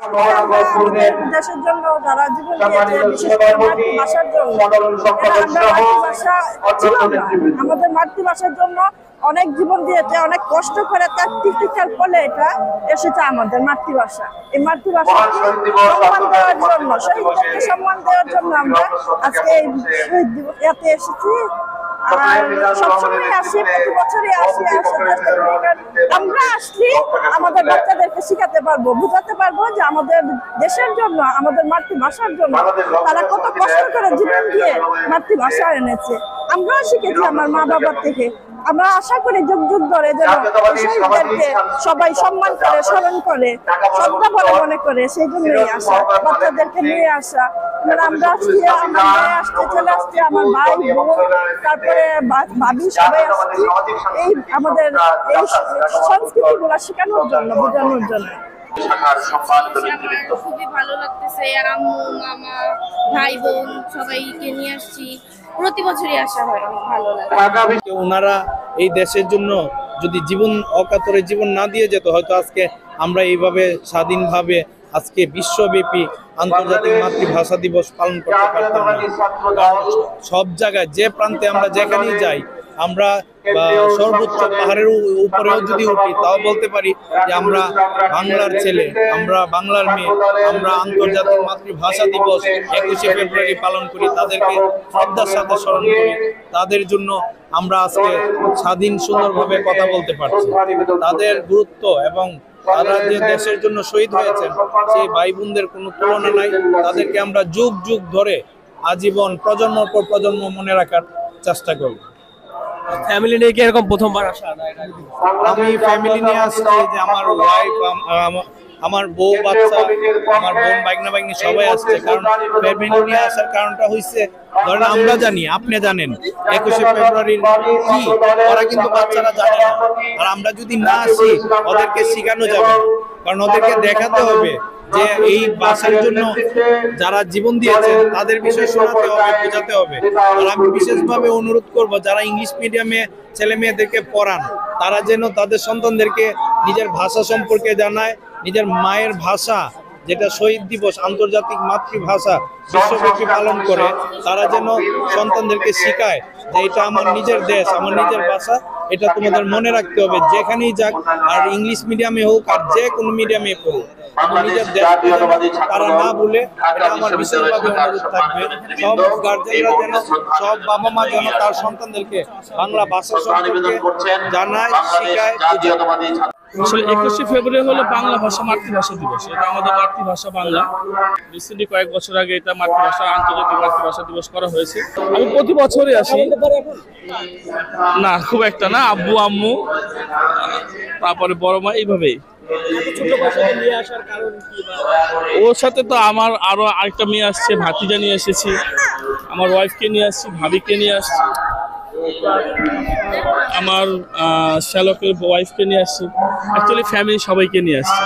আমাদের দেশের জন্য যারা জীবন দিয়েছে, বিশেষ করে মাতৃভাষার জন্য, মাতৃভাষা ছিল না, আমাদের মাতৃভাষার জন্য অনেক জীবন দিয়েছে, অনেক কষ্ট করে তার টিকার ফলে এটা এসেছে আমাদের মাতৃভাষা। এই মাতৃভাষাকে সম্মান দেওয়ার জন্য, শহীদদেরকে সম্মান দেওয়ার জন্য আমরা আজকে এই শহীদ দিবস এতে এসেছি। আর সবসময় আসি, প্রতি বছরই আসি, আমরা আসলে আমাদের বাচ্চাদেরকে শিখাতে পারবো, বুঝাতে পারবো যে আমাদের দেশের জন্য, আমাদের মাতৃভাষার জন্য তারা কত কষ্ট করে জীবন দিয়ে মাতৃভাষা এনেছে। আমরাও শিখেছি আমার মা বাবার থেকে। আমরা আশা করি যুগ যুগ ধরে যেন শহীদদেরকে সবাই সম্মান করে, স্মরণ করে, শ্রদ্ধা বলে মনে করে, সেই জন্যই আসা, বাচ্চাদেরকে নিয়ে আসা। আমরা আসছি, আমার মেয়ে আসছে, ছেলে আসছে, আমার ভাই বোন, তারপরে ভাবি, সবাই আসছি এই আমাদের এই সংস্কৃতি গুলা শেখানোর জন্য, বোঝানোর জন্য। খুবই ভালো লাগতেছে। আম্মু, মামা, ভাই বোন সবাইকে নিয়ে আসছি, প্রতি বছরই আসা হয়, অনেক ভালো লাগে। ওনারা এই দেশের জন্য যদি জীবন অকাতরে জীবন না দিয়ে যেত, হয়তো আজকে আমরা এইভাবে স্বাধীনভাবে আজকে বিশ্বব্যাপী আন্তর্জাতিক মাতৃভাষা দিবস পালন করতে পারতাম না। সব জায়গায় যে প্রান্তে আমরা যেখানেই যাই, আমরা সর্বোচ্চ পাহাড়ের উপরেও যদি উঠি, তাও বলতে পারি যে আমরা বাংলার ছেলে, আমরা বাংলার মেয়ে। আমরা আন্তর্জাতিক মাতৃভাষা দিবস 21শে ফেব্রুয়ারি পালন করি, তাদেরকে শ্রদ্ধার সাথে স্মরণ করি। তাদের জন্য আমরা আজকে স্বাধীন সুন্দরভাবে কথা বলতে পারছি। তাদের গুরুত্ব এবং তারা যে দেশের জন্য শহীদ হয়েছেন, সেই ভাই বোনদের কোনো তুলনা নাই। তাদেরকে আমরা যুগ যুগ ধরে আজীবন প্রজন্মের পর প্রজন্ম মনে রাখার চেষ্টা করব। ফ্যামিলি নিয়ে কি এরকম প্রথমবার আসা? আমি ফ্যামিলি নিয়ে আসছি, যে আমার ওয়াইফ, আমার বউ, বাচ্চা, আমার বোন, বাইগনা বাইগনি সবাই আসছে। কারণ ফ্যামিলি নিয়ে আসার কারণটা হয়েছে, ধরেন আমরা জানি, আপনি জানেন 21শে ফেব্রুয়ারির কি, ওরা কিন্তু বাচ্চারা জানে না। আর আমরা যদি না আসি, ওদেরকে শেখানো যাবে না। কারণ ওদেরকে দেখাতে হবে যে এই ভাষার জন্য যারা জীবন দিয়েছেন তাদের বিষয় শোনাতে হবে, বোঝাতে হবে। আর আমি বিশেষভাবে অনুরোধ করব, যারা ইংলিশ মিডিয়ামে ছেলে মেয়েদেরকে পড়ান, তারা যেন তাদের সন্তানদেরকে নিজের ভাষা সম্পর্কে জানায়, নিজের মায়ের ভাষা, যেটা শহীদ দিবস আন্তর্জাতিক মাতৃভাষা বিশ্বব্যাপী পালন করে, তারা যেন সন্তানদেরকে শিখায় যে এটা আমার নিজের দেশ, আমার নিজের ভাষা, এটা তোমাদের মনে রাখতে হবে যেখানেই যাক। আর ইংলিশ মিডিয়ামে হোক আর যে কোনো মিডিয়ামে পড়ুক, নিজের দেশ তারা না বলে, এটা আমার বিশেষভাবে অনুরোধ থাকবে। সব গার্জেনরা যেন, সব বাবা মা যেন তার সন্তানদেরকে বাংলা ভাষা সম্পর্কে জানায়, শিখায়। আসলে 21শে ফেব্রুয়ারি হলো বাংলা ভাষা মাতৃভাষা দিবস। এটা আমাদের মাতৃভাষা বাংলা। রিসেন্টলি কয়েক বছর আগে এটা মাতৃভাষা, আন্তর্জাতিক মাতৃভাষা দিবস করা হয়েছে। আমি প্রতি বছরই আসি, না খুব একটা না, আব্বু আম্মু, তারপরে বড় মা, এইভাবেই। ওর সাথে তো আমার আরো আরেকটা মেয়ে আসছে, ভাতিজা নিয়ে এসেছি, আমার ওয়াইফকে নিয়ে আসছি, ভাবিকে নিয়ে আসছি, আমার শ্যালকের ওয়াইফকে নিয়ে আসছি। অ্যাকচুয়ালি ফ্যামিলি সবাইকে নিয়ে আসছি।